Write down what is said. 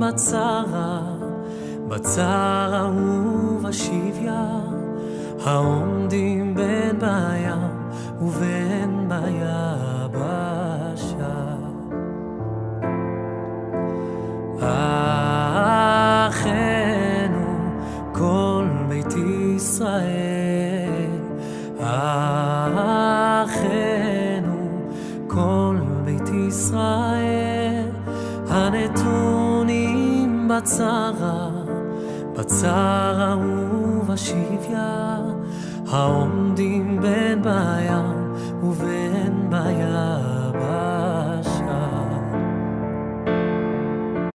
בצרה, בצרה ובשביה, העומדים בין בים ובין ביבשה. אחינו כל בית ישראל, אחינו כל בית ישראל, הנתונים בצרה, בצרה ובשביה, העומדים בין בים ובין ביבשה.